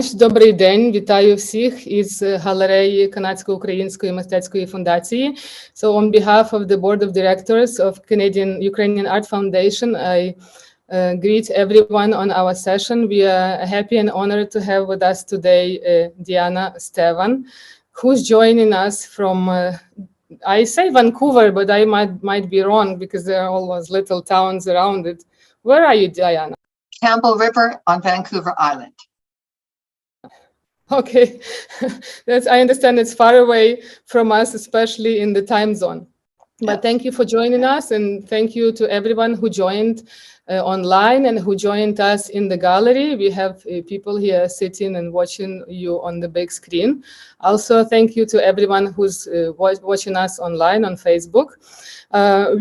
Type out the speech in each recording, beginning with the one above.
Добрий день, вітаю всіх із галереї Канадсько-Української мистецької фундації. So on behalf of the board of directors of Ukrainian Art Foundation, I greet everyone on our session. We are happy and honored to have with us today Діана Стеван, who's joining us from, I say Vancouver, but I might be wrong because there are all those little towns around it. Where are you, Diana? Campbell River on Vancouver Island. Okay, I understand it's far away from us, especially in the time zone. But thank you for joining us, and thank you to everyone who joined online and who joined us in the gallery. We have people here sitting and watching you on the big screen. Also, thank you to everyone who's watching us online on Facebook.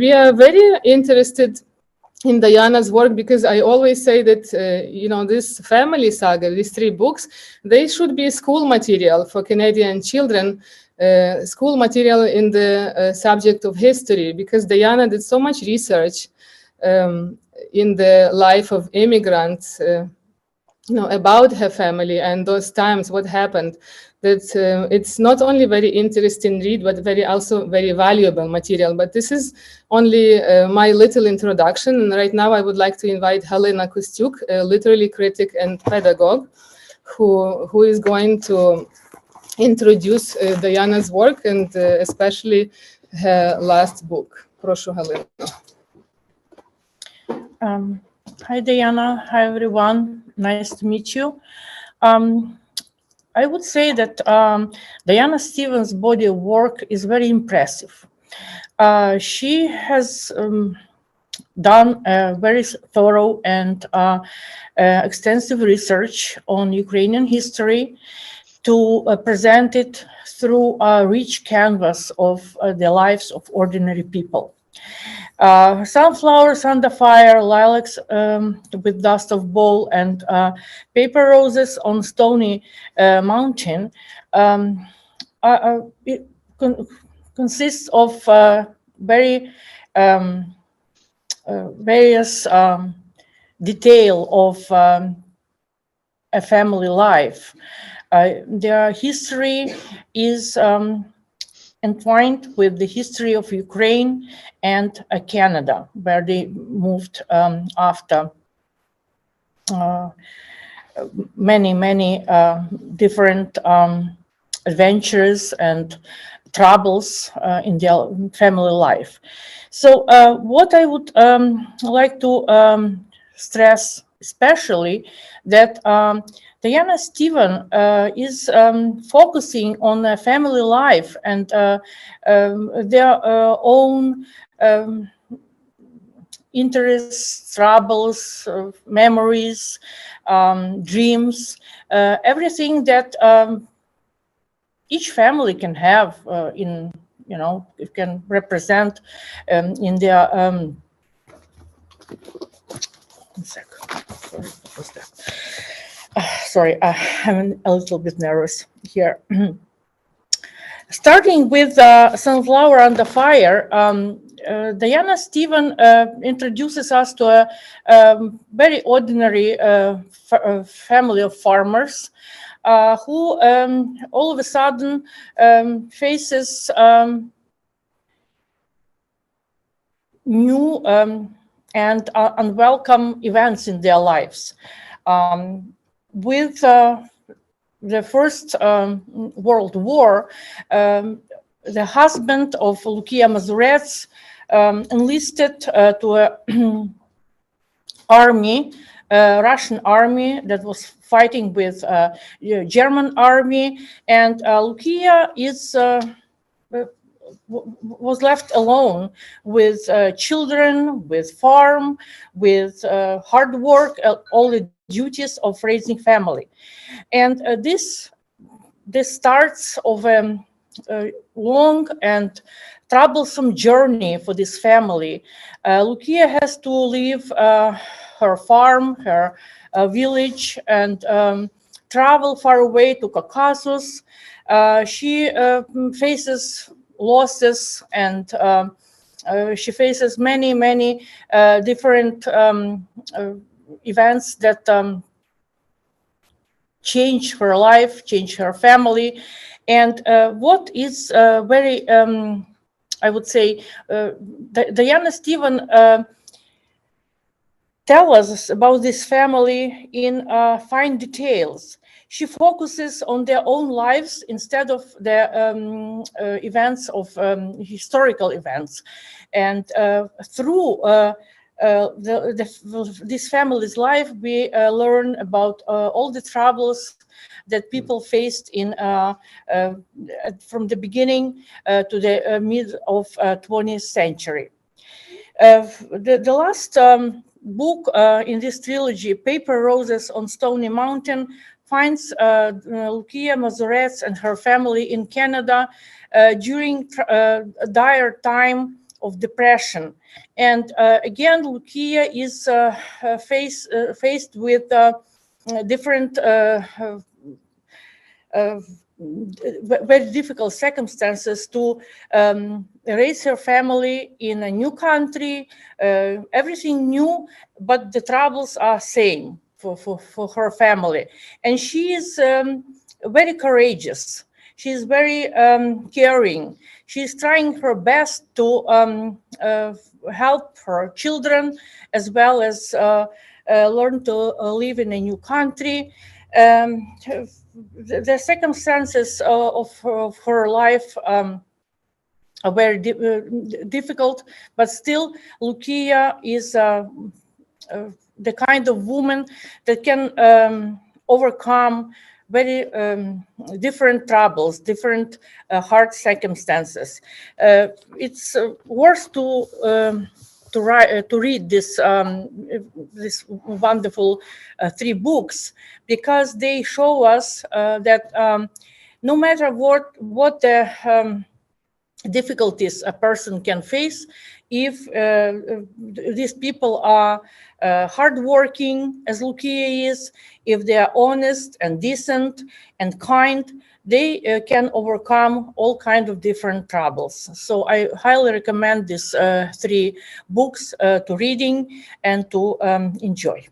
We are very interested in Diana's work because I always say that, this family saga, these three books, they should be school material for Canadian children, school material in the subject of history, because Diana did so much research in the life of immigrants, about her family and those times, what happened, that it's not only very interesting read, but also very valuable material. But this is only my little introduction. And right now I would like to invite Halyna Kostyuk, a literary critic and pedagogue, who is going to introduce Diana's work and especially her last book. Прошу, Галина. Hi, Diana. Hi, everyone. Nice to meet you. I would say that Diana Stevan's body of work is very impressive. She has done a very thorough and extensive research on Ukrainian history to present it through a rich canvas of the lives of ordinary people. Sunflowers under fire, lilacs with dust of bowl, and paper roses on stony mountain it consists of very various detail of a family life. Their history is entwined with the history of Ukraine and Canada, where they moved after many different adventures and troubles in their family life. So what I would like to stress especially that Diana Stevan is focusing on a family life and their own interests, troubles, memories, dreams, everything that each family can have it can represent in their one sec. Sorry, what was that? Sorry, I'm a little bit nervous here. Starting with Sunflower Under Fire, Diana Stevan introduces us to a very ordinary family of farmers who all of a sudden faces new and unwelcome events in their lives. With the First World War, the husband of Lucia Mazurets enlisted to an army, Russian army that was fighting with German army, and Lucia was left alone with children, with farm, with hard work, all the duties of raising family. And this starts of a long and troublesome journey for this family. Lucia has to leave her farm, her village, and travel far away to Caucasus. She faces losses and she faces many different events that change her life, change her family. And what is very, I would say, Diana Stevan tell us about this family in fine details. She focuses on their own lives instead of the events of historical events. And through this family's life, we learn about all the troubles that people faced in from the beginning to the mid of 20th century. The last book in this trilogy, Paper Roses on Stony Mountain, finds Lucia Mazurets and her family in Canada during a dire time of depression. And again, Lucia is faced with different very difficult circumstances to raise her family in a new country, everything new, but the troubles are same for her family. And she is very courageous. She is very caring. She's trying her best to help her children as well as learn to live in a new country. The circumstances of her life are very difficult, but still Lucia is the kind of woman that can overcome very different troubles, different hard circumstances. It's worth to read this this wonderful 3 books, because they show us that no matter what the difficulties a person can face, if these people are hardworking, as Lucia is, if they are honest and decent and kind, they can overcome all kinds of different troubles. So I highly recommend these 3 books to reading and to enjoy.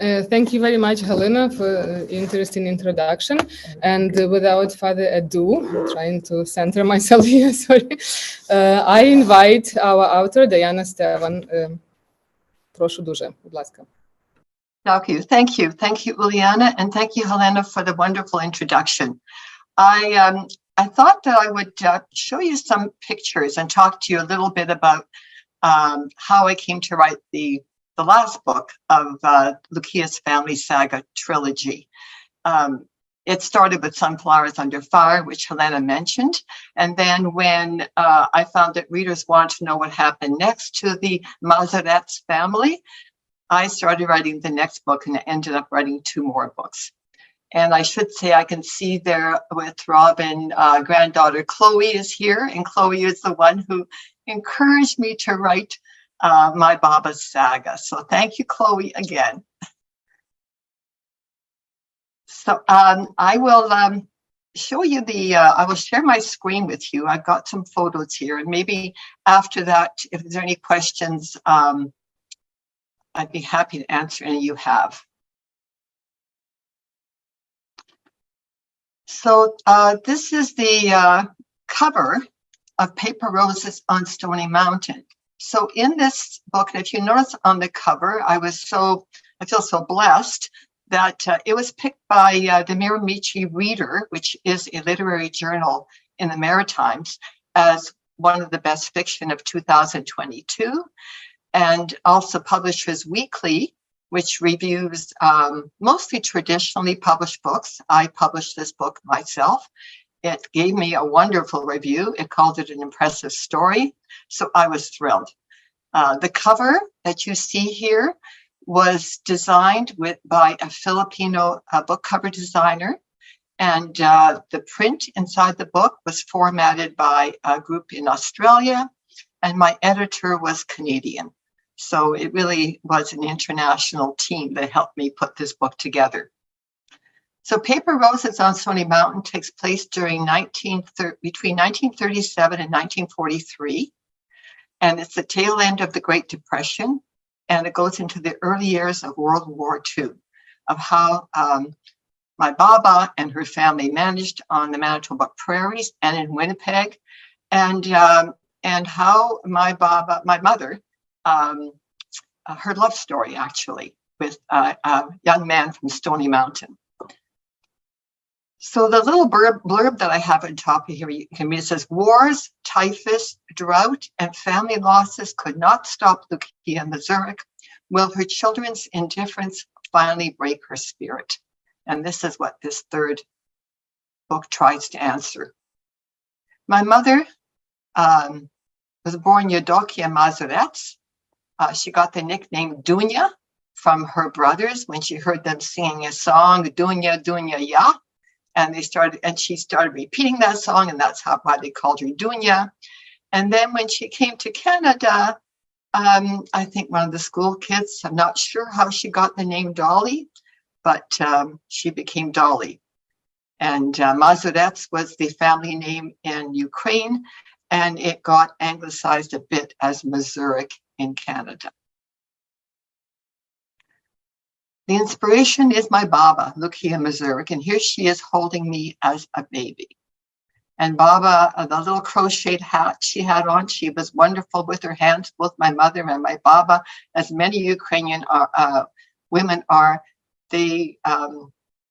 Thank you very much, Halyna, for interesting introduction. And without further ado, I'm trying to center myself here, sorry. I invite our author, Діану Стеван. Прошу дуже, будь ласка. Thank you, Uliana, and thank you, Halyna, for the wonderful introduction. I thought that I would show you some pictures and talk to you a little bit about how I came to write the last book of Lucia's family saga trilogy. It started with Sunflowers Under Fire, which Halyna mentioned. And then when I found that readers wanted to know what happened next to the Mazurets family, I started writing the next book and ended up writing 2 more books. And I should say I can see there with Robin, granddaughter Chloe is here, and Chloe is the one who encouraged me to write my Baba's saga. So thank you, Chloe, again. So I will show you I will share my screen with you. I've got some photos here, and maybe after that, if there's any questions, I'd be happy to answer any you have. So this is the cover of Paper Roses on Stony Mountain. So in this book, if you notice on the cover, I feel so blessed that it was picked by the Miramichi Reader, which is a literary journal in the Maritimes, as one of the best fiction of 2022, and also Publishers Weekly, which reviews mostly traditionally published books. I published this book myself. It gave me a wonderful review. It called it an impressive story. So I was thrilled. The cover that you see here was designed by a Filipino book cover designer. And the print inside the book was formatted by a group in Australia. And my editor was Canadian. So it really was an international team that helped me put this book together. So Paper Roses on Stony Mountain takes place during between 1937 and 1943. And it's the tail end of the Great Depression. And it goes into the early years of World War II. of how my Baba and her family managed on the Manitoba prairies and in Winnipeg, and how my mother, her love story actually with a young man from Stony Mountain. So the little blurb that I have on top of here, you can read, it says, wars, typhus, drought, and family losses could not stop Lucia Mazurek. Will her children's indifference finally break her spirit? And this is what this third book tries to answer. My mother was born Eudokia Mazurek. She got the nickname Dunya from her brothers when she heard them singing a song, Dunya, Dunya, Ya. And she started repeating that song, and that's why they called her Dunya. And then when she came to Canada, I think one of the school kids, I'm not sure how she got the name Dolly, but she became Dolly. And Mazurek was the family name in Ukraine, and it got anglicized a bit as Mazurek in Canada. The inspiration is my Baba, Lucia Mazurek, and here she is holding me as a baby. And Baba, the little crocheted hat she had on, she was wonderful with her hands, both my mother and my Baba, as many Ukrainian women are. They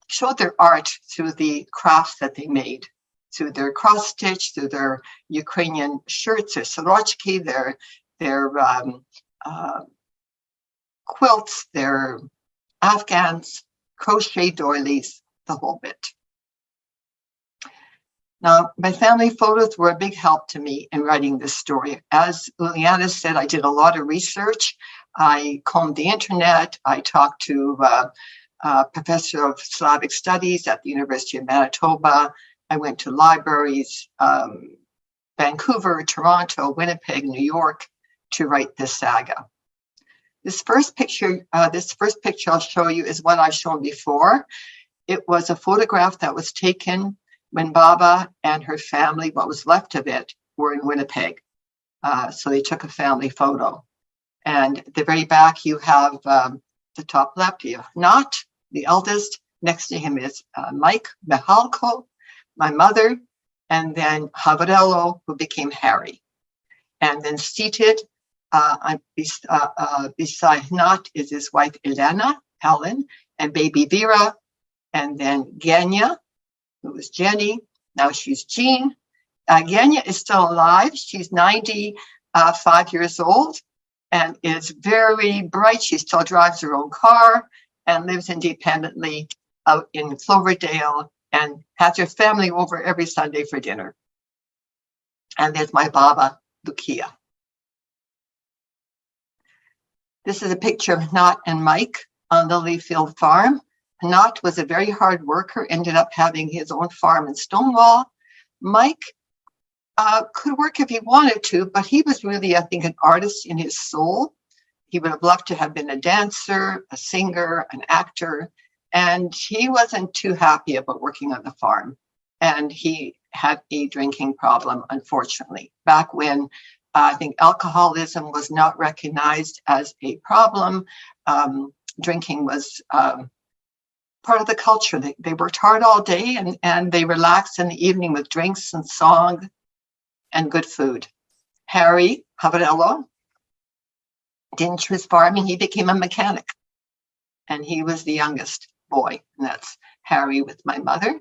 showed their art through the crafts that they made, through their cross stitch, through their Ukrainian shirts, their sorochki, their quilts, their Afghans, crochet doilies, the whole bit. Now, my family photos were a big help to me in writing this story. As Uliana said, I did a lot of research. I combed the internet. I talked to a professor of Slavic studies at the University of Manitoba. I went to libraries, Vancouver, Toronto, Winnipeg, New York, to write this saga. This first picture I'll show you is one I've shown before. It was a photograph that was taken when Baba and her family, what was left of it, were in Winnipeg. So they took a family photo. And at the very back, you have the top left, you have Not, the eldest. Next to him is Mike Mihalko, my mother, and then Havrelo, who became Harry. And then seated beside Not is his wife Elena, Helen, and baby Vera, and then Genya, who was Jenny. Now she's Jean. Genya is still alive. She's 95 years old and is very bright. She still drives her own car and lives independently out in Cloverdale and has her family over every Sunday for dinner. And there's my Baba, Lucia. This is a picture of Not and Mike on the Lilyfield farm. Not was a very hard worker, ended up having his own farm in Stonewall. Mike could work if he wanted to, but he was really, I think, an artist in his soul. He would have loved to have been a dancer, a singer, an actor, and he wasn't too happy about working on the farm. And he had a drinking problem, unfortunately, back when I think alcoholism was not recognized as a problem. Drinking was part of the culture. They worked hard all day and they relaxed in the evening with drinks and song and good food. Harry Havrelo didn't choose farming. He became a mechanic. And he was the youngest boy. And that's Harry with my mother.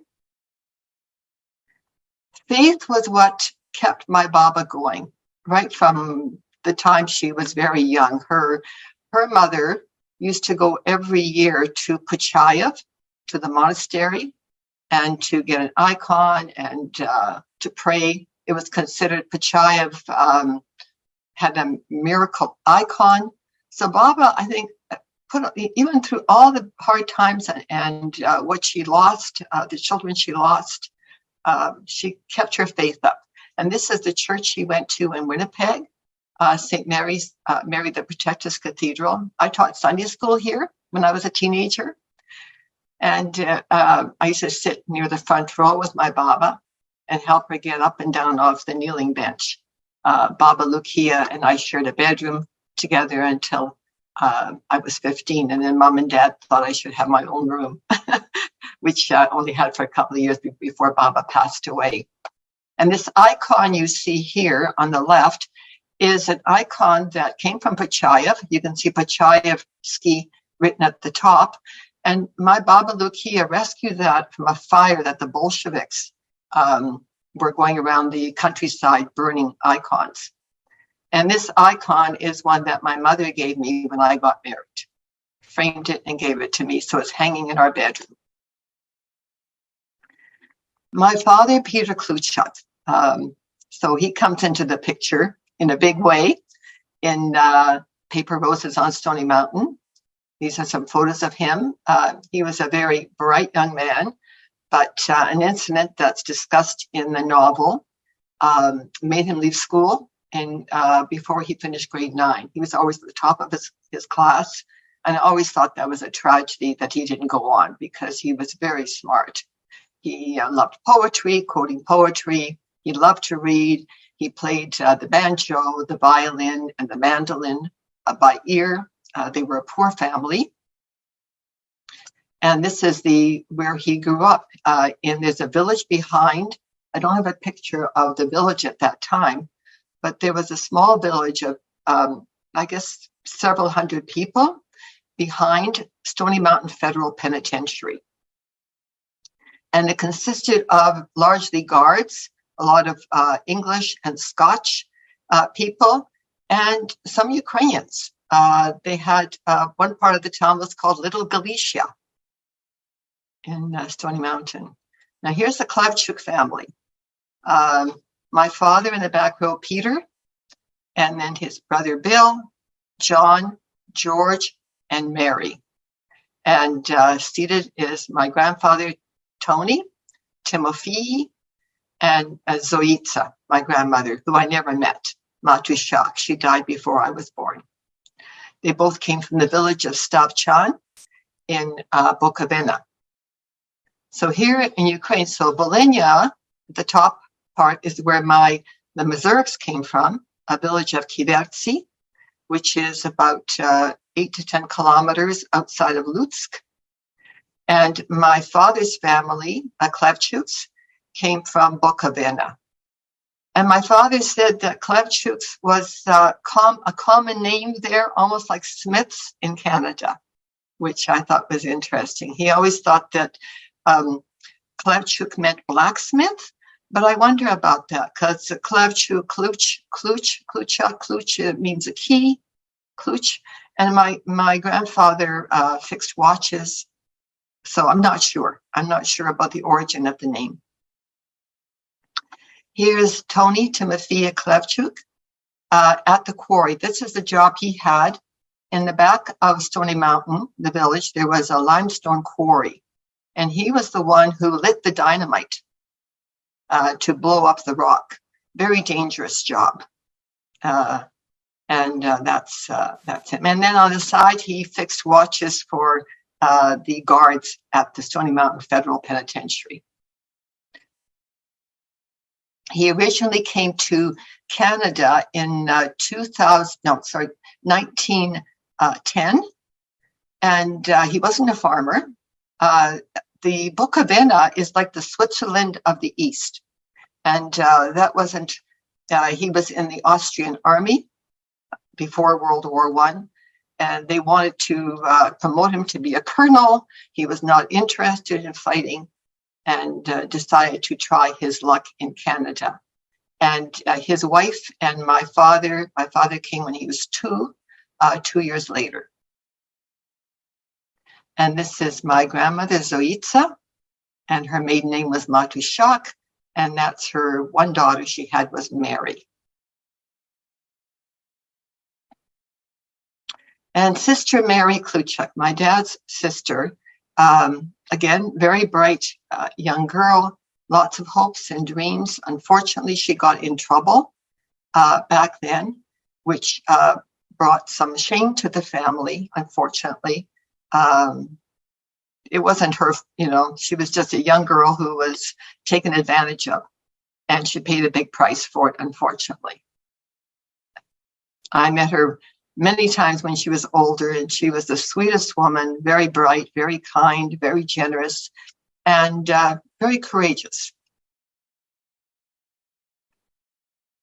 Faith was what kept my Baba going. Right from the time she was very young. Her mother used to go every year to Puchayev, to the monastery, and to get an icon and to pray. It was considered Puchayev had a miracle icon. So Baba, I think, even through all the hard times and what she lost, the children she lost, she kept her faith up. And this is the church she went to in Winnipeg, St. Mary's, Mary the Protectress Cathedral. I taught Sunday school here when I was a teenager. And I used to sit near the front row with my Baba and help her get up and down off the kneeling bench. Baba Lucia and I shared a bedroom together until I was 15, and then mom and dad thought I should have my own room, which I only had for a couple of years before Baba passed away. And this icon you see here on the left is an icon that came from Pachayev. You can see Pachayevsky written at the top. And my Baba Lukia rescued that from a fire that the Bolsheviks were going around the countryside burning icons. And this icon is one that my mother gave me when I got married, framed it and gave it to me. So it's hanging in our bedroom. My father, Peter Kluchuk, so he comes into the picture in a big way in Paper Roses on Stony Mountain. These are some photos of him. He was a very bright young man, but an incident that's discussed in the novel made him leave school. And before he finished grade 9, he was always at the top of his class. And I always thought that was a tragedy that he didn't go on because he was very smart. He loved poetry, quoting poetry. He loved to read. He played the banjo, the violin, and the mandolin by ear. They were a poor family. And this is where he grew up. There's a village behind. I don't have a picture of the village at that time, but there was a small village of, I guess, several hundred people behind Stony Mountain Federal Penitentiary. And it consisted of largely guards, a lot of English and Scotch people, and some Ukrainians. They had one part of the town was called Little Galicia in Stony Mountain. Now here's the Klavchuk family. My father in the back row, Peter, and then his brother Bill, John, George, and Mary. And seated is my grandfather, Tony, Timofey, and Zoitsa, my grandmother, who I never met, Matushak. She died before I was born. They both came from the village of Stavchan in Bukovina. So here in Ukraine, so Volhynia, the top part is where the Mazurks came from, a village of Kivertsi, which is about 8 to 10 kilometers outside of Lutsk. And my father's family, Klavchuks, came from Bukovina. And my father said that Klavchuks was a common name there, almost like Smiths in Canada, which I thought was interesting. He always thought that Klavchuk meant blacksmith, but I wonder about that because Klavchuk, Kluch means a key, Kluch. And my grandfather fixed watches. So I'm not sure. I'm not sure about the origin of the name. Here's Tony Timofey Klavchuk at the quarry. This is the job he had. In the back of Stony Mountain, the village, there was a limestone quarry. And he was the one who lit the dynamite to blow up the rock. Very dangerous job. And that's him. And then on the side, he fixed watches for the guards at the Stony Mountain Federal Penitentiary. He originally came to Canada in 1910, and he wasn't a farmer. The Bukovina is like the Switzerland of the East, and that wasn't. He was in the Austrian army before World War I, and they wanted to promote him to be a colonel. He was not interested in fighting, and decided to try his luck in Canada. And his wife and my father came when he was 2 years later. And this is my grandmother, Zoitsa, and her maiden name was Matushak, and that's her one daughter she had was Mary. And Sister Mary Kluchuk, my dad's sister, again, very bright young girl, lots of hopes and dreams. Unfortunately, she got in trouble back then, which brought some shame to the family, unfortunately. It wasn't her, she was just a young girl who was taken advantage of, and she paid a big price for it, unfortunately. I met her many times when she was older, and she was the sweetest woman, very bright, very kind, very generous, and very courageous.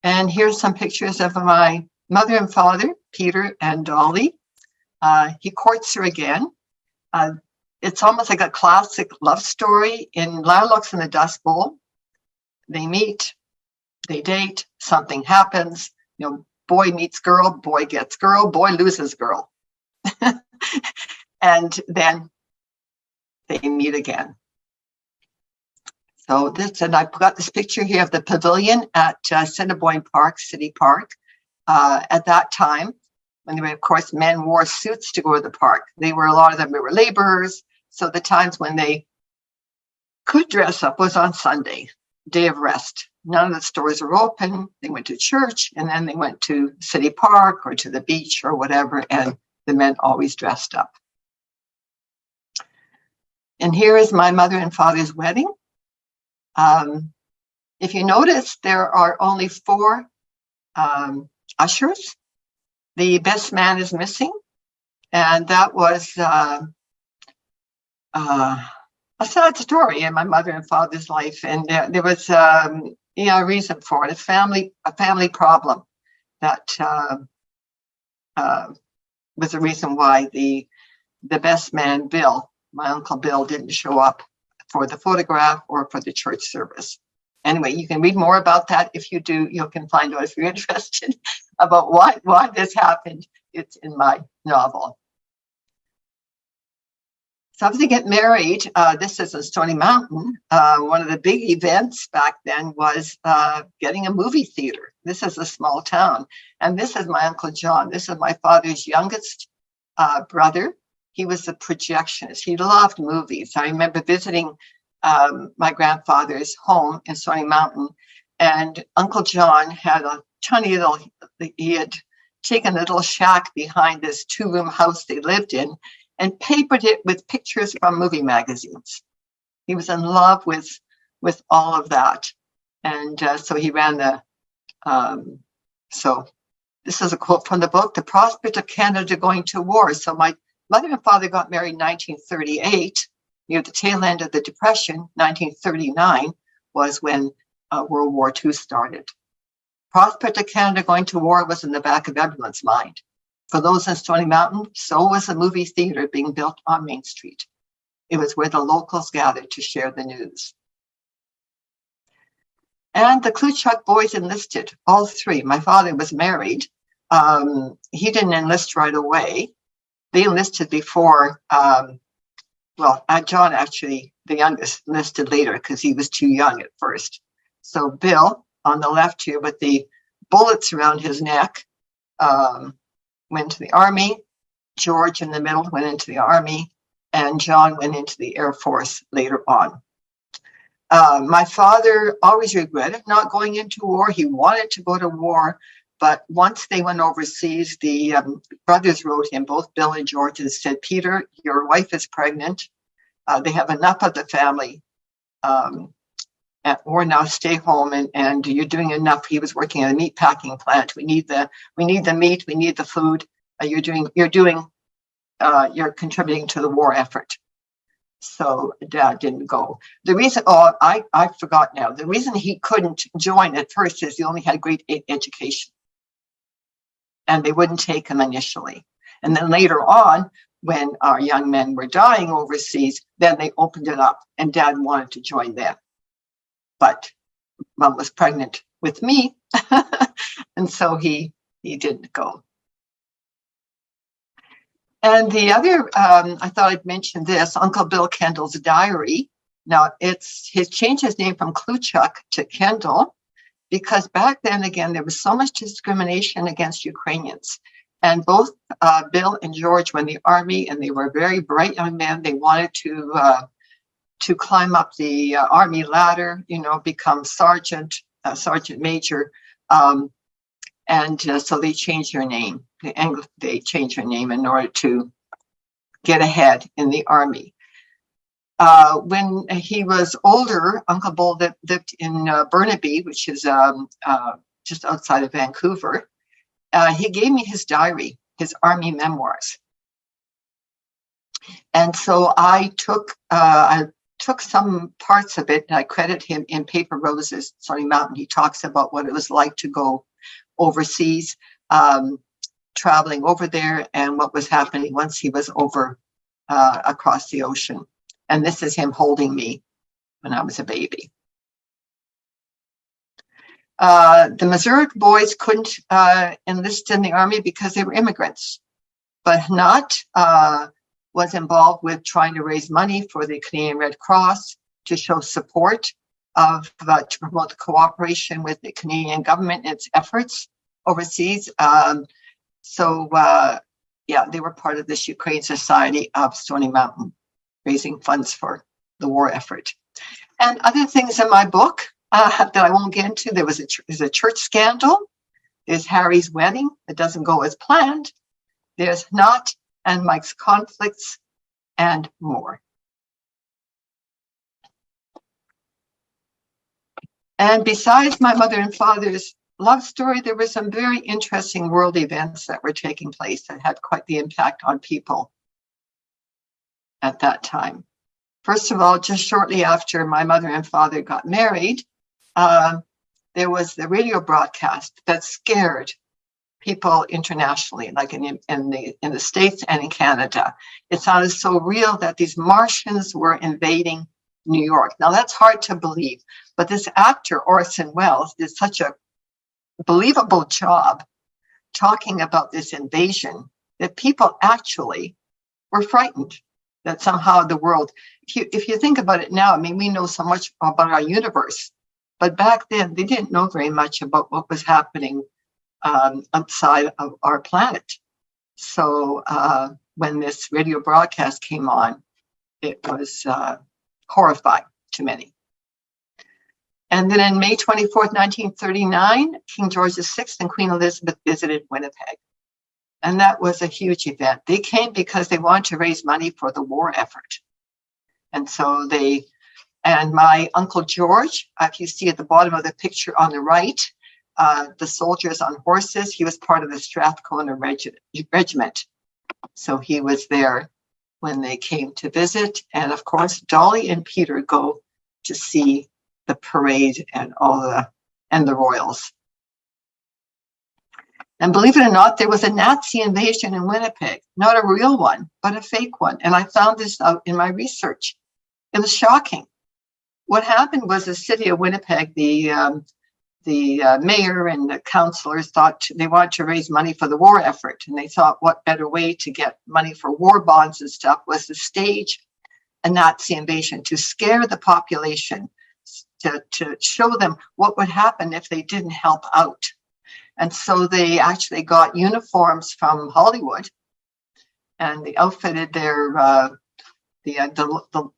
And here's some pictures of my mother and father, Peter and Dolly. He courts her again. It's almost like a classic love story in Lilacs in the Dust Bowl. They meet, they date, something happens, you know, boy meets girl, boy gets girl, boy loses girl. And then they meet again. So this, and I've got this picture here of the pavilion at Assiniboine Park, City Park. At that time, when they were, of course, men wore suits to go to the park. They were, a lot of them were laborers. So the times when they could dress up was on Sunday, day of rest. None of the stores were open. They went to church, and then they went to City Park or to the beach or whatever, and the men always dressed up. And here is my mother and father's wedding. If you notice, there are only 4 ushers. The best man is missing, and that was a sad story in my mother and father's life. And there was a reason for it. It's a family problem that was the reason why the best man, Bill, my Uncle Bill, didn't show up for the photograph or for the church service. Anyway, you can read more about that. If you do, you can find out if you're interested about why this happened. It's in my novel. So after they get married, this is in Stony Mountain. One of the big events back then was getting a movie theater. This is a small town. And this is my Uncle John. This is my father's youngest brother. He was a projectionist. He loved movies. I remember visiting my grandfather's home in Stony Mountain, and Uncle John had a tiny little, he had taken a little shack behind this 2-room house they lived in and papered it with pictures from movie magazines. He was in love with all of that. And so he ran so this is a quote from the book, "The prospect of Canada going to war." So my mother and father got married in 1938, near the tail end of the Depression. 1939 was when World War II started. Prospect of Canada going to war was in the back of everyone's mind. For those in Stony Mountain, so was a movie theater being built on Main Street. It was where the locals gathered to share the news. And the Hlynchak boys enlisted, all 3. My father was married. He didn't enlist right away. They enlisted before, John, actually, the youngest, enlisted later because he was too young at first. So Bill, on the left here with the bullets around his neck, went to the Army. George in the middle went into the Army, and John went into the Air Force later on. My father always regretted not going into war. He wanted to go to war, but once they went overseas, the brothers wrote him, both Bill and George, and said, "Peter, your wife is pregnant. They have enough of the family. Or now stay home, and you're doing enough." He was working at a meat packing plant. We need the meat, we need the food. You're contributing to the war effort. So Dad didn't go. The reason, I forgot now. The reason he couldn't join at first is he only had grade 8 education, and they wouldn't take him initially. And then later on, when our young men were dying overseas, then they opened it up, and Dad wanted to join them. But Mom was pregnant with me, and so he didn't go. And the other, I thought I'd mention this, Uncle Bill Kendall's diary. Now, he's changed his name from Hlynchak to Kendall, because back then, again, there was so much discrimination against Ukrainians. And both Bill and George were in the Army, and they were very bright young men. They wanted to climb up the Army ladder, become sergeant major. So they changed their name. They changed their name in order to get ahead in the Army. When he was older, Uncle Bill lived in Burnaby, which is just outside of Vancouver. He gave me his diary, his army memoirs. And so I took some parts of it, and I credit him in Paper Roses, Stony Mountain. He talks about what it was like to go overseas, traveling over there, and what was happening once he was over across the ocean. And this is him holding me when I was a baby. The Missouri boys couldn't enlist in the army because they were immigrants, but Hnat was involved with trying to raise money for the Canadian Red Cross to show support to promote the cooperation with the Canadian government in its efforts overseas. Yeah, they were part of this Ukraine Society of Stony Mountain, raising funds for the war effort. And other things in my book that I won't get into. There's a church scandal. There's Harry's wedding that doesn't go as planned. There's Hnat and Mike's conflicts, and more. And besides my mother and father's love story, there were some very interesting world events that were taking place that had quite the impact on people at that time. First of all, just shortly after my mother and father got married, there was the radio broadcast that scared people internationally, like in the States and in Canada. It sounded so real that these Martians were invading New York. Now that's hard to believe, but this actor, Orson Welles, did such a believable job talking about this invasion that people actually were frightened that somehow the world, if you think about it now, I mean, we know so much about our universe, but back then they didn't know very much about what was happening outside of our planet. So when this radio broadcast came on, it was horrifying to many. And then in May 24th, 1939, King George VI and Queen Elizabeth visited Winnipeg. And that was a huge event. They came because they wanted to raise money for the war effort. And so and my Uncle George, if you see at the bottom of the picture on the right, the soldiers on horses, he was part of the Strathcona Regiment. So he was there when they came to visit. And of course, Dolly and Peter go to see the parade and the royals. And believe it or not, there was a Nazi invasion in Winnipeg, not a real one, but a fake one. And I found this out in my research. It was shocking. What happened was the city of Winnipeg, the mayor and the councillors thought they wanted to raise money for the war effort. And they thought what better way to get money for war bonds and stuff was to stage a Nazi invasion, to scare the population, to show them what would happen if they didn't help out. And so they actually got uniforms from Hollywood, and they outfitted the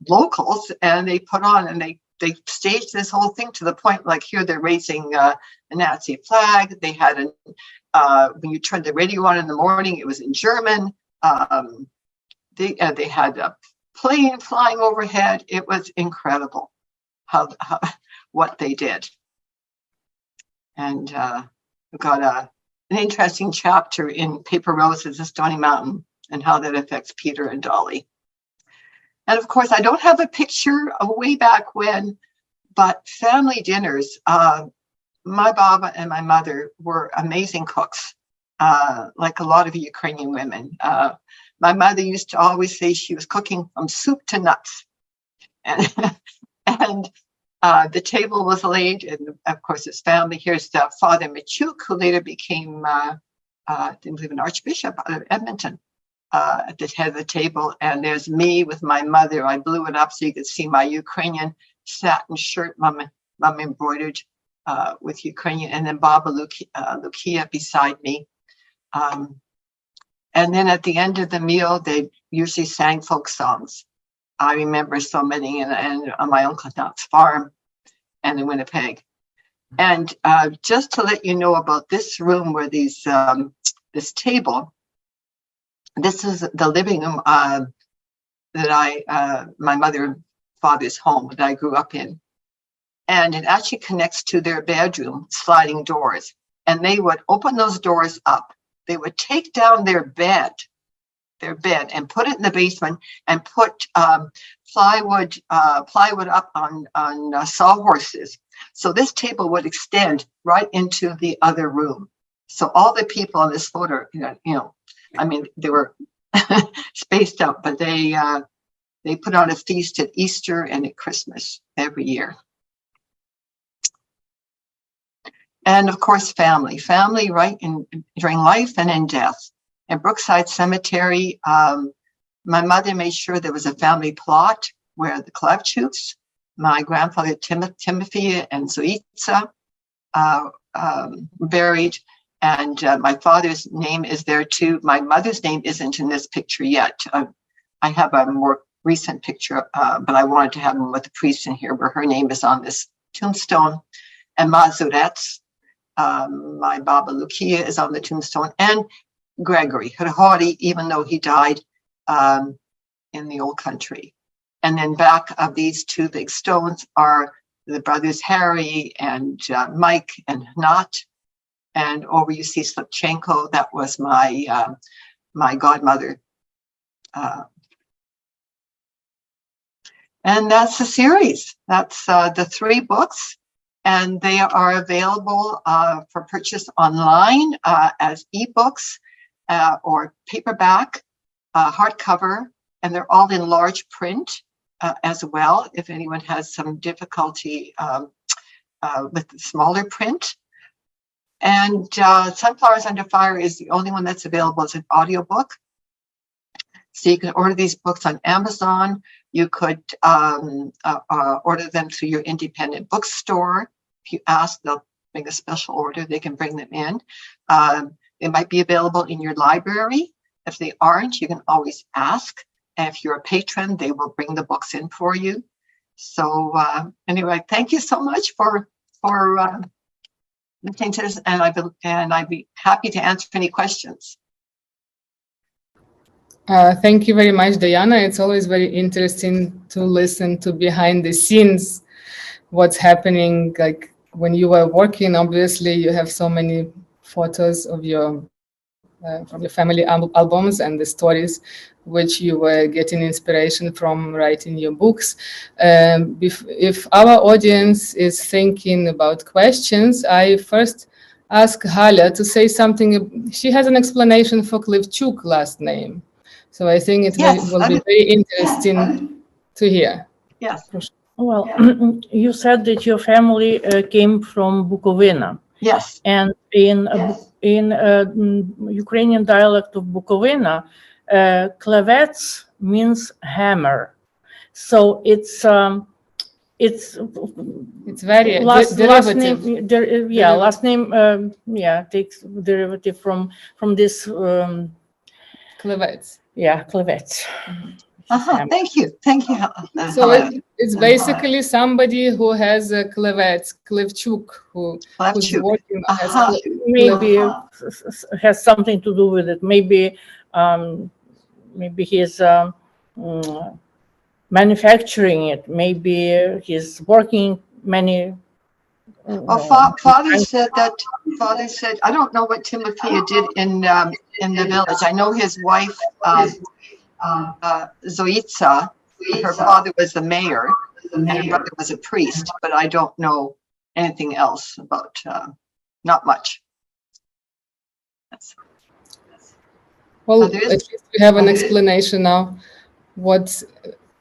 locals, and they put on, and they staged this whole thing to the point, like here they're raising a Nazi flag. They had when you turned the radio on in the morning, it was in German. They had a plane flying overhead. It was incredible how what they did. And we've got an interesting chapter in Paper Roses of Stony Mountain and how that affects Peter and Dolly. And of course, I don't have a picture of way back when, but family dinners. My Baba and my mother were amazing cooks, like a lot of Ukrainian women. My mother used to always say she was cooking from soup to nuts. And the table was laid, and of course, his family. Here's the Father Michuk, who later became, I believe, an archbishop out of Edmonton. At the head of the table, and there's me with my mother. I blew it up so you could see my Ukrainian satin shirt, mom embroidered with Ukrainian, and then Baba Lukia beside me. And then at the end of the meal, they usually sang folk songs. I remember so many, and on my Uncle Nat's farm and in Winnipeg. And just to let you know about this room where this table. This is the living room that my mother and father's home that I grew up in. And it actually connects to their bedroom, sliding doors. And they would open those doors up they would take down their bed and put it in the basement and put plywood up on sawhorses. So this table would extend right into the other room. So all the people on this photo, I mean, they were spaced out, but they put on a feast at Easter and at Christmas every year. And of course, family, right, during life and in death. In Brookside Cemetery, my mother made sure there was a family plot where the Klavchuks, my grandfather Timothy and Zoitsa, buried, and my father's name is there too. My mother's name isn't in this picture yet. I have a more recent picture, but I wanted to have one with the priest in here where her name is on this tombstone. And Mazurets, my Baba Lucia is on the tombstone, and Gregory Hrhori, even though he died in the old country. And then back of these two big stones are the brothers Harry and Mike and Hnat. And over you see Slipchenko, that was my my godmother. And that's the series. That's the 3 books. And they are available for purchase online as ebooks or paperback, hardcover, and they're all in large print as well, if anyone has some difficulty with the smaller print. And Sunflowers Under Fire is the only one that's available as an audiobook. So you can order these books on Amazon. You could order them through your independent bookstore. If you ask, they'll make a special order. They can bring them in. They might be available in your library. If they aren't, you can always ask. And if you're a patron, they will bring the books in for you. So anyway, thank you so much for listening to this, and I'd be happy to answer any questions. Thank you very much, Diana. It's always very interesting to listen to behind the scenes, what's happening. Like when you were working, obviously you have so many photos of your from your family albums and the stories which you were getting inspiration from writing your books. If our audience is thinking about questions, I first ask Halia to say something. She has an explanation for Hlynchak last name. So I think it will be very interesting to hear. Yes. Well, you said that your family came from Bukovina. Yes. And in Ukrainian dialect of Bukovina, klevets means hammer. So it's very derivative. Last name takes derivative from this klevets. Yeah, klevets. Thank you. So it's basically somebody who has a klevets, Hlynchak, who's working as maybe has something to do with it. Maybe he's manufacturing it. Maybe he's working many. Father said, I don't know what Timothy did in the village. I know his wife, Zoitsa, her father was the mayor and her brother was a priest, but I don't know anything else about, not much. Well, at least we have an explanation now what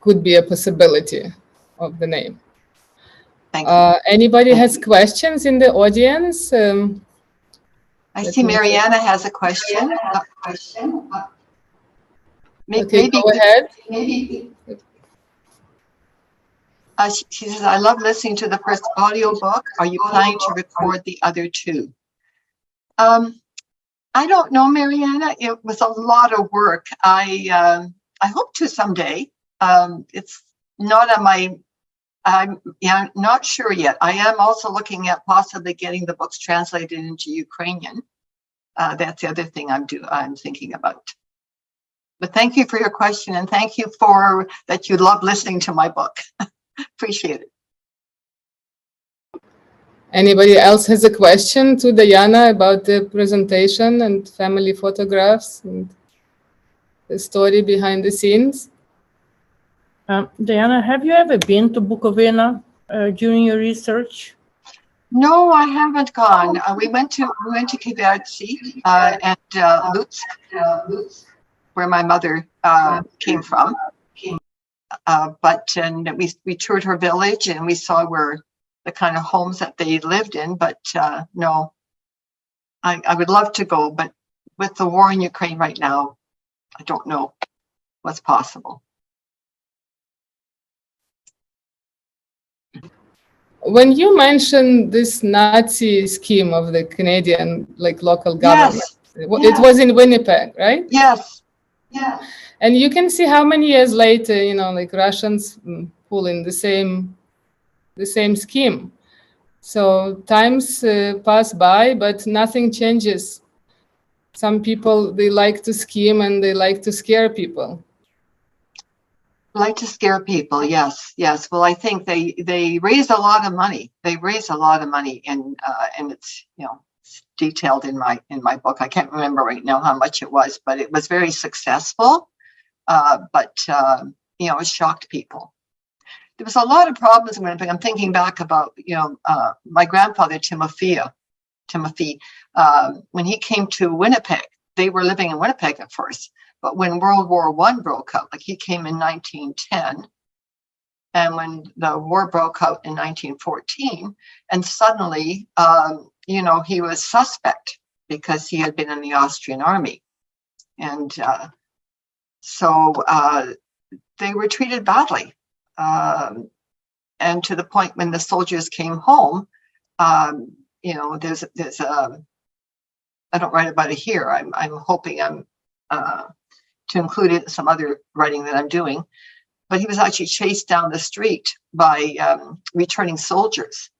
could be a possibility of the name. Thank you. Anybody has questions in the audience? I see Mariana has a question. Okay, go ahead. She says, I love listening to the first audiobook. Are you planning to record the other 2? I don't know, Mariana. It was a lot of work. I hope to someday. It's not on my, I'm not sure yet. I am also looking at possibly getting the books translated into Ukrainian. That's the other thing I'm thinking about. But thank you for your question, and thank you for that you love listening to my book. Appreciate it. Anybody else has a question to Diana about the presentation and family photographs and the story behind the scenes? Diana, have you ever been to Bukovina during your research? No, I haven't gone. We went to Kiverdzi and Lutsk, where my mother came from. But we toured her village and we saw where the kind of homes that they lived in. But no, I would love to go, but with the war in Ukraine right now, I don't know what's possible. When you mentioned this Nazi scheme of the Canadian local government, Yes. It was in Winnipeg, right? Yes. Yeah. And you can see how many years later, Russians pull in the same scheme. So times pass by, but nothing changes. Some people, they like to scheme and they like to scare people. Like to scare people, yes. Well, I think they raise a lot of money. They raise a lot of money, and it's it's detailed in my book. I can't remember right now how much it was, but it was very successful. But it shocked people. There was a lot of problems in Winnipeg. I'm thinking back about my grandfather Timothy. When he came to Winnipeg, they were living in Winnipeg at first. But when World War I broke out, he came in 1910, and when the war broke out in 1914, and suddenly, he was suspect because he had been in the Austrian army. And so they were treated badly. And to the point when the soldiers came home, there's I don't write about it here. I'm hoping to include it in some other writing that I'm doing, but he was actually chased down the street by returning soldiers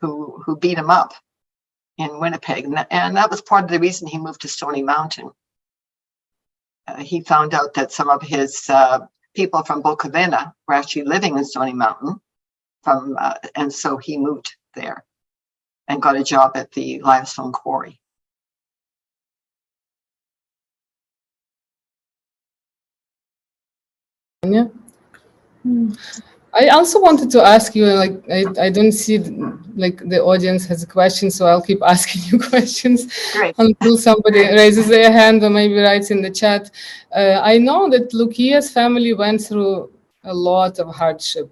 who beat him up in Winnipeg, and that was part of the reason he moved to Stony Mountain. He found out that some of his people from Bukovina were actually living in Stony Mountain, and so he moved there and got a job at the limestone quarry. Yeah. I also wanted to ask you, I don't see the audience has a question, so I'll keep asking you questions. Great. Until somebody raises their hand or maybe writes in the chat. I know that Lukia's family went through a lot of hardship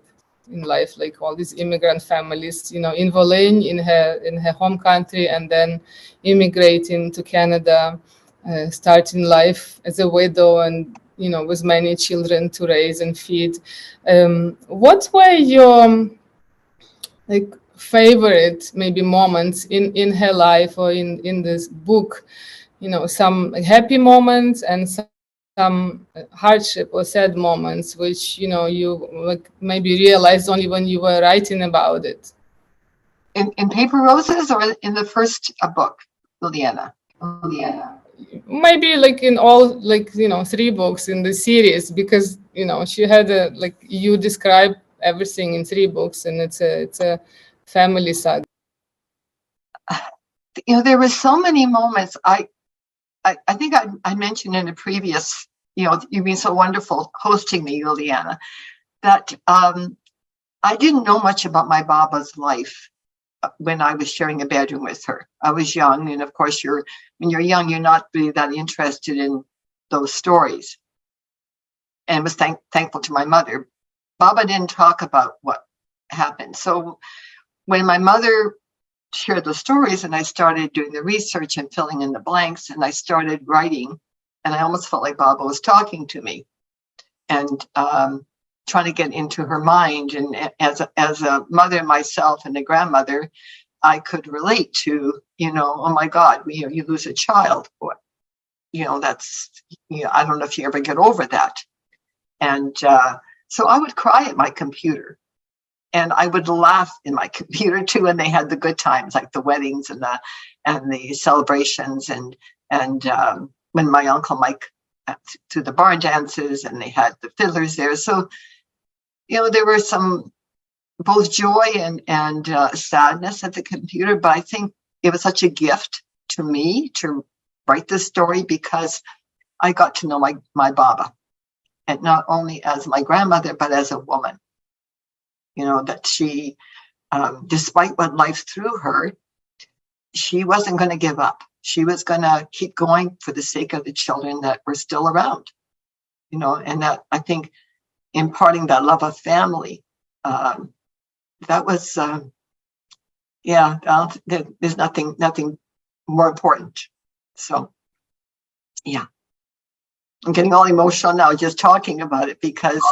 in life, like all these immigrant families, in Volyn, in her home country, and then immigrating to Canada, starting life as a widow and with many children to raise and feed. What were your favorite maybe moments in her life or in this book? Some happy moments and some hardship or sad moments, which you maybe realized only when you were writing about it. In Paper Roses or in the first book, Uliana? Maybe in all 3 books in the series, because she had you describe everything in 3 books, and it's a family saga. There were so many moments. I think I mentioned in a previous, you've been so wonderful hosting me, Uliana, that I didn't know much about my Baba's life when I was sharing a bedroom with her. I was young, and of course, when you're young, you're not really that interested in those stories. And was thankful to my mother. Baba didn't talk about what happened. So when my mother shared the stories, and I started doing the research and filling in the blanks, and I started writing, and I almost felt like Baba was talking to me, and trying to get into her mind. And as a mother myself and a grandmother, I could relate to, oh my God, you lose a child. That's, I don't know if you ever get over that. And so I would cry at my computer, and I would laugh in my computer too. And they had the good times, like the weddings and the celebrations, and when my Uncle Mike to the barn dances, and they had the fiddlers there. So, there were some both joy and sadness at the computer, but I think it was such a gift to me to write this story because I got to know my Baba, and not only as my grandmother, but as a woman. You know, that she, despite what life threw her, she wasn't going to give up. She was going to keep going for the sake of the children that were still around. You know, and that, I think, imparting that love of family, that was, there's nothing more important. So, yeah. I'm getting all emotional now just talking about it because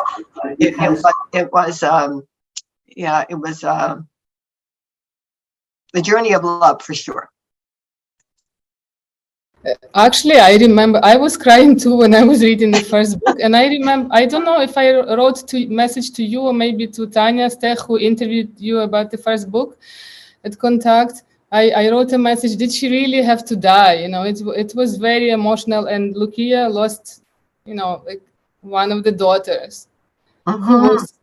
it was the journey of love for sure. Actually, I remember I was crying too when I was reading the first book, and I remember, I don't know if I wrote a message to you or maybe to Tanya Stech, who interviewed you about the first book at Contact. I wrote a message, did she really have to die? You know, it was very emotional, and Lucia lost, you know, like one of the daughters who was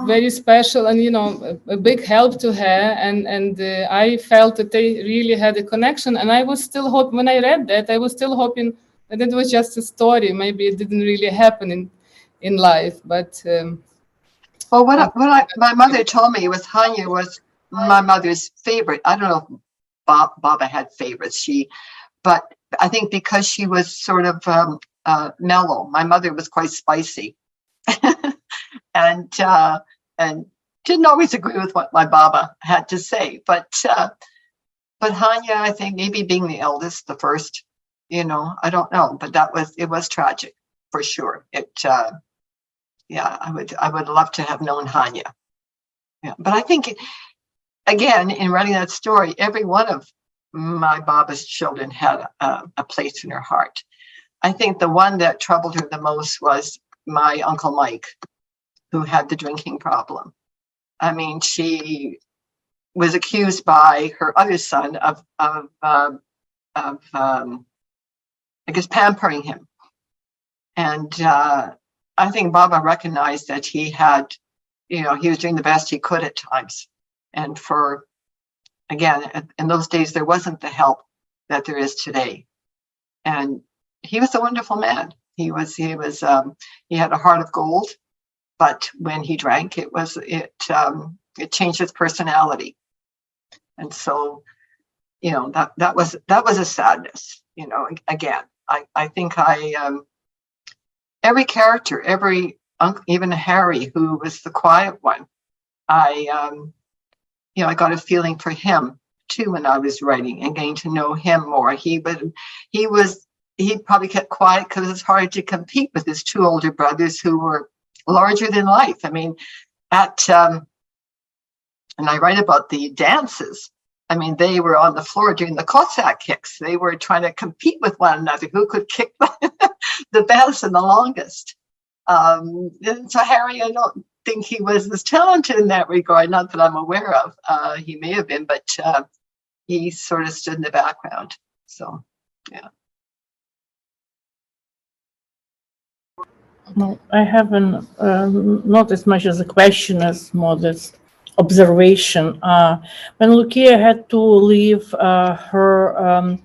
very special and, you know, a big help to her. And I felt that they really had a connection. And I was still hoping, when I read that, I was still hoping that it was just a story. Maybe it didn't really happen in life. But well, my mother told me was Halyna was my mother's favorite. I don't know if Baba had favorites. But I think because she was sort of mellow, my mother was quite spicy. and didn't always agree with what my Baba had to say, but Halyna, I think maybe being the eldest, the first, you know, I don't know, but it was tragic for sure. I would love to have known Halyna. Yeah, but I think again, in writing that story, every one of my Baba's children had a place in her heart. I think the one that troubled her the most was my Uncle Mike, who had the drinking problem. I mean, she was accused by her other son of I guess pampering him. And I think Baba recognized that he had, you know, he was doing the best he could at times. And again, in those days, there wasn't the help that there is today. And he was a wonderful man. He had a heart of gold, but when he drank, it changed his personality. And so, you know, that was a sadness. You know, again, I think every character, even Harry, who was the quiet one, I got a feeling for him too when I was writing and getting to know him more. He probably kept quiet because it's hard to compete with his two older brothers who were larger than life. I mean, and I write about the dances. I mean, they were on the floor doing the Cossack kicks. They were trying to compete with one another, who could kick the best and the longest. And so Harry, I don't think he was as talented in that regard, not that I'm aware of. He may have been, but he sort of stood in the background. So, yeah. No, I haven't, not as much as a question as more this observation. When Lucia had to leave her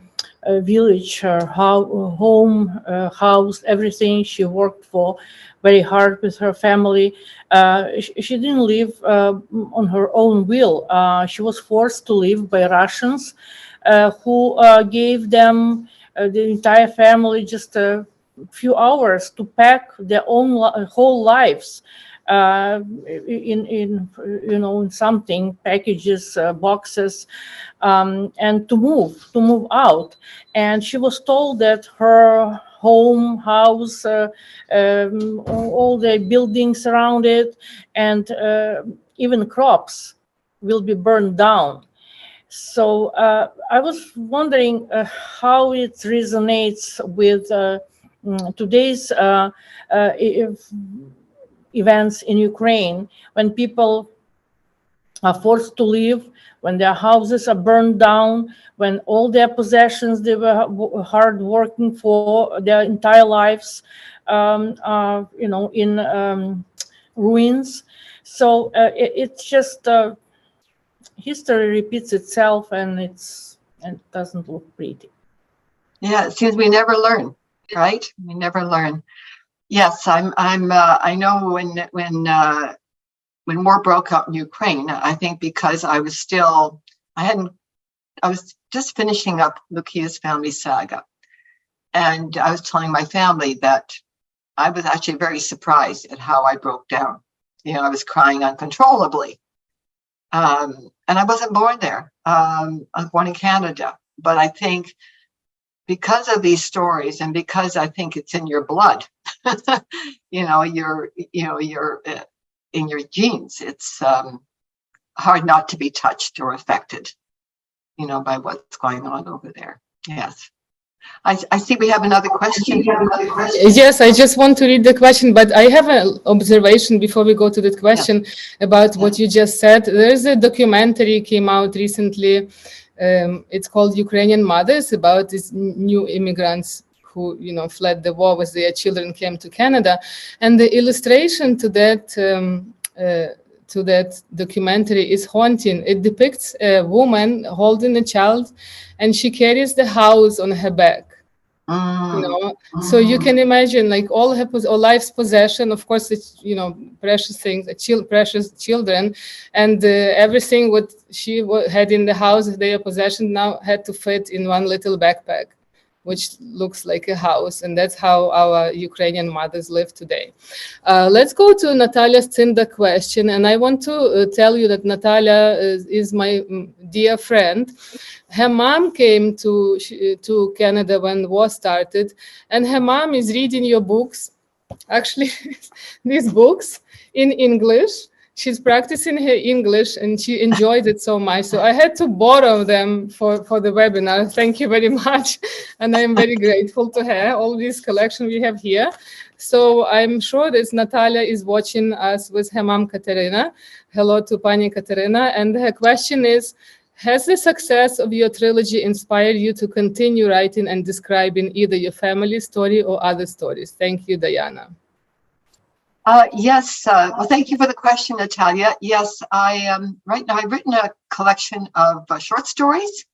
village, her home, house, everything she worked for very hard with her family, she didn't live on her own will. She was forced to live by Russians who gave them, the entire family, just a few hours to pack their own whole lives in something, packages, boxes, and to move out. And she was told that her home, house, all the buildings around it, and even crops will be burned down. So I was wondering how it resonates with today's events in Ukraine, when people are forced to leave, when their houses are burned down, when all their possessions they were hard working for their entire lives are, in ruins. So it's just history repeats itself, and it doesn't look pretty. Yeah, it seems we never learn, right? We never learn. Yes, I know when war broke out in Ukraine, I think because I was just finishing up Lukia's family saga. And I was telling my family that I was actually very surprised at how I broke down. You know, I was crying uncontrollably. And I wasn't born there. I was born in Canada. But I think because of these stories, and because I think it's in your blood, you're in your genes, it's hard not to be touched or affected, by what's going on over there. Yes. I see we have another question. Yes, I just want to read the question, but I have an observation before we go to the question about what you just said. There's a documentary came out recently. It's called Ukrainian Mothers, about these new immigrants who, fled the war with their children, came to Canada. And the illustration to that documentary is haunting. It depicts a woman holding a child, and she carries the house on her back. So you can imagine, like, all life's possession, of course, it's precious things, precious children, and everything what she had in the house, their possession, now had to fit in one little backpack, which looks like a house. And that's how our Ukrainian mothers live today. Let's go to Natalia's Tinder question. And I want to tell you that Natalia is my dear friend. Her mom came to Canada when war started, and her mom is reading your books, actually, these books in English. She's practicing her English, and she enjoyed it so much. So I had to borrow them for the webinar. Thank you very much. And I'm very grateful to her, all this collection we have here. So I'm sure that Natalia is watching us with her mom, Katerina. Hello to Pani Katerina. And her question is, has the success of your trilogy inspired you to continue writing and describing either your family story or other stories? Thank you, Diana. Yes. Well, thank you for the question, Natalia. Yes, right now I've written a collection of short stories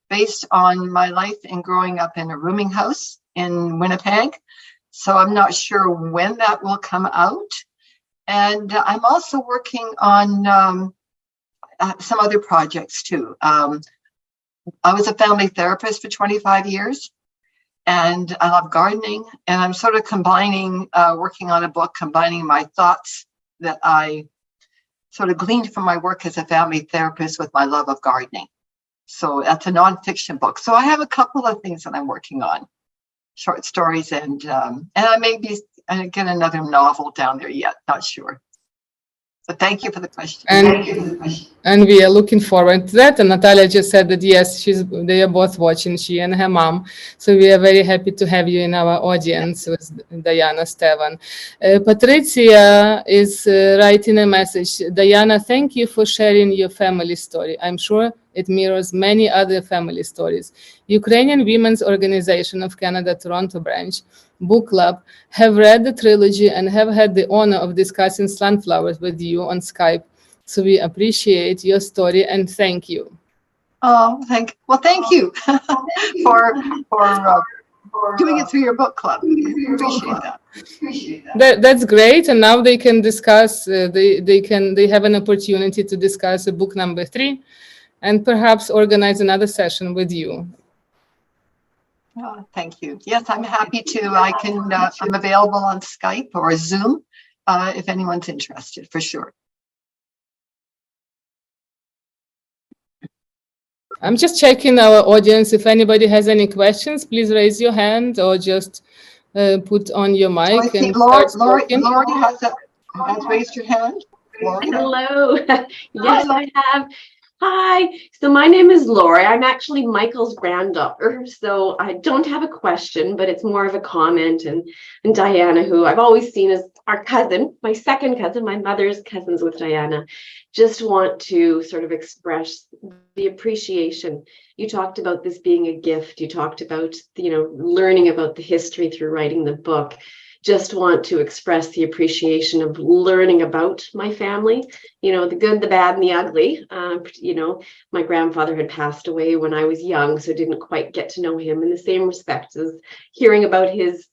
based on my life in growing up in a rooming house in Winnipeg. So I'm not sure when that will come out. And I'm also working on some other projects too. I was a family therapist for 25 years. And I love gardening, and I'm sort of combining, working on a book, combining my thoughts that I sort of gleaned from my work as a family therapist with my love of gardening. So that's a nonfiction book. So I have a couple of things that I'm working on, short stories, and I may be get another novel down there yet, not sure. But thank you for the question. And we are looking forward to that. And Natalia just said that, yes, they are both watching, she and her mom. So we are very happy to have you in our audience with Diana Stevan. Patricia is writing a message. Diana, thank you for sharing your family story. I'm sure it mirrors many other family stories. Ukrainian Women's Organization of Canada, Toronto branch, book club, have read the trilogy and have had the honor of discussing Sunflowers with you on Skype. So we appreciate your story and thank you. Oh, thank you for doing it through your book club. Appreciate that. That's great. And now they can discuss. They have an opportunity to discuss book number 3, and perhaps organize another session with you. Oh, thank you. Yes, I'm happy to. I'm available on Skype or Zoom if anyone's interested, for sure. I'm just checking our audience. If anybody has any questions, please raise your hand or just put on your mic. So Lori has raised your hand. Lori? Hello. Yes, I have. Hi. So my name is Lori. I'm actually Michael's granddaughter. So I don't have a question, but it's more of a comment. And Diana, who I've always seen as our cousin, my second cousin, my mother's cousins with Diana, just want to sort of express the appreciation. You talked about this being a gift. You talked about, learning about the history through writing the book. just want to express the appreciation of learning about my family, you know, the good, the bad, and the ugly. You know, my grandfather had passed away when I was young, so didn't quite get to know him in the same respect as hearing about his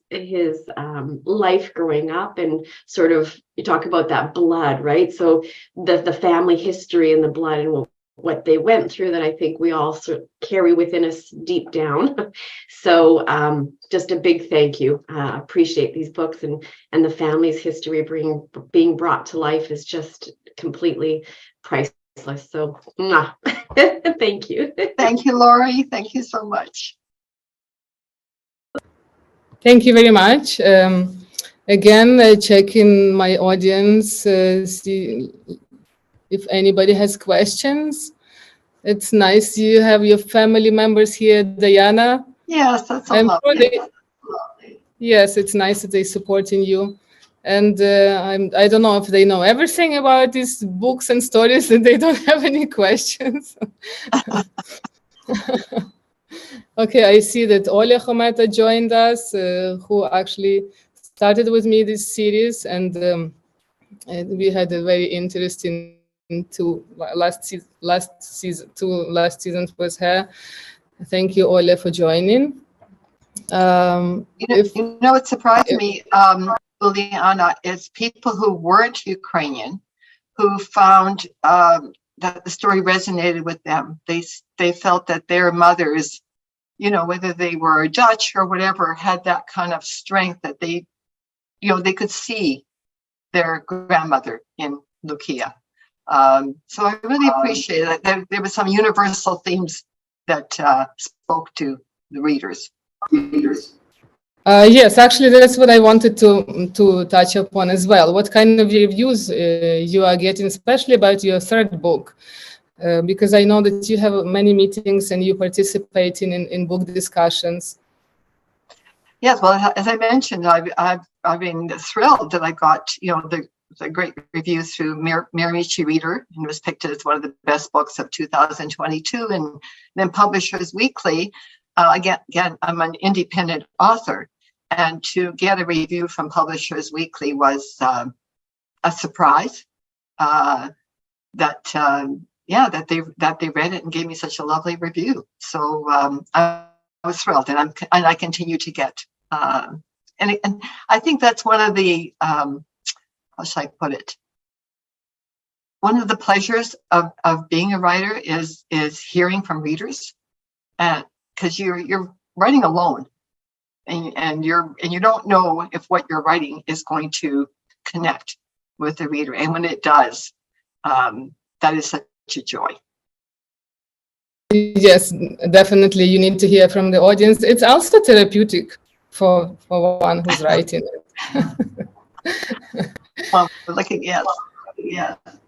life growing up, and sort of, you talk about that blood, right? So the family history and the blood and what they went through, that I think we all sort of carry within us deep down. So just a big thank you. Appreciate these books, and the family's history being brought to life is just completely priceless. So thank you. Thank you, Lori. Thank you so much. Thank you very much. Again, checking my audience, see if anybody has questions. It's nice you have your family members here, Diana. Yes, that's a lovely. Yes, it's nice that they're supporting you. And I don't know if they know everything about these books and stories, and they don't have any questions. Okay, I see that Olia Khometa joined us, who actually started with me this series, and we had a very interesting two last seasons with her. Thank you, Olia, for joining. You know, it surprised me, Uliana, is people who weren't Ukrainian who found that the story resonated with them. They felt that their mothers, you know, whether they were Dutch or whatever, had that kind of strength that they, you know, they could see their grandmother in Lucia. So I really appreciate it. There were some universal themes that spoke to the readers. Yes, actually, that's what I wanted to touch upon as well. What kind of reviews you are getting, especially about your third book? Because I know that you have many meetings and you participate in book discussions. Yes, well, as I mentioned, I've been thrilled that I got, you know, the great reviews through Miramichi Reader, and it was picked as one of the best books of 2022, and then Publishers Weekly. Again, I'm an independent author, and to get a review from Publishers Weekly was a surprise. That they read it and gave me such a lovely review. So I was thrilled, and I continue to get. And I think that's one of the how should I put it? One of the pleasures of being a writer is hearing from readers, because you're writing alone, and you don't know if what you're writing is going to connect with the reader, and when it does, that is such a joy. Yes, definitely. You need to hear from the audience. It's also therapeutic for one who's writing it. Well, looking at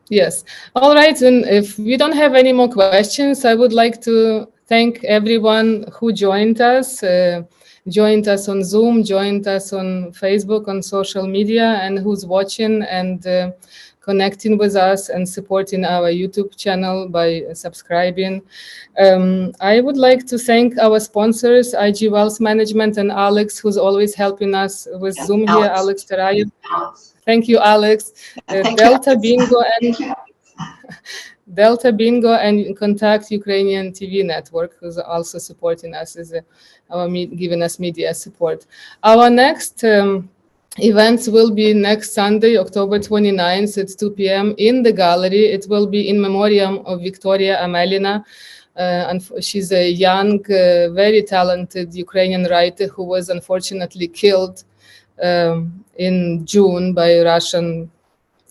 Yes. All right. And if we don't have any more questions, I would like to thank everyone who joined us on Zoom, joined us on Facebook, on social media, and who's watching and connecting with us and supporting our YouTube channel by subscribing. I would like to thank our sponsors, IG Wealth Management and Alex, who's always helping us with Zoom here, Alex Tarayev. Thank you, Alex. Delta Bingo and Contact Ukrainian TV Network, who's also supporting us as giving us media support. Our next events will be next Sunday, October 29th at 2 p.m. in the gallery. It will be in memoriam of Victoria Amelina. And she's a young, very talented Ukrainian writer who was unfortunately killed in June by Russian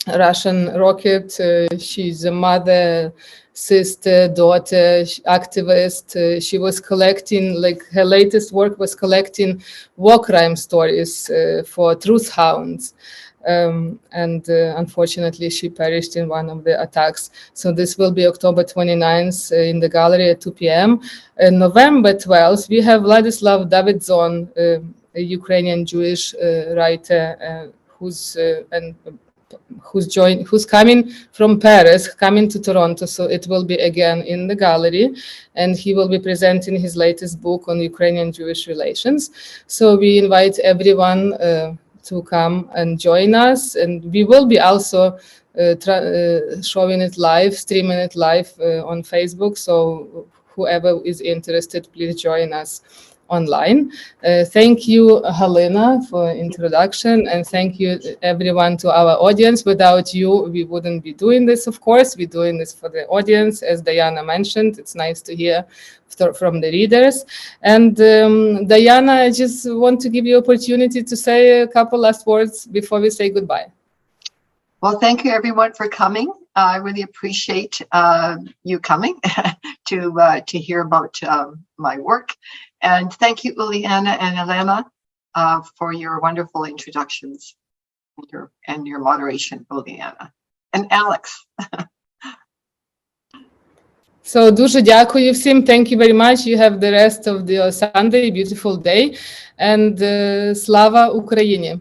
rocket. She's a mother, sister, daughter, activist. She was collecting, her latest work was collecting war crime stories for truth hounds. And unfortunately, she perished in one of the attacks. So this will be October 29th in the gallery at 2 p.m. November 12th, we have Vladislav Davidzon, a Ukrainian Jewish writer who's coming from Paris, coming to Toronto. So it will be again in the gallery, and he will be presenting his latest book on Ukrainian Jewish relations. So we invite everyone to come and join us. And we will be also showing it live, streaming it live on Facebook. So whoever is interested, please join us online. Thank you, Halyna, for introduction, and thank you everyone to our audience. Without you, we wouldn't be doing this, of course. We're doing this for the audience, as Diana mentioned. It's nice to hear from the readers. And Diana, I just want to give you opportunity to say a couple last words before we say goodbye. Well, thank you everyone for coming. I really appreciate you coming to hear about my work. And thank you, Uliana and Elena, for your wonderful introductions and your moderation, Uliana. And Alex. So дуже дякую всім. Thank you very much. You have the rest of the Sunday, beautiful day. And слава Україні!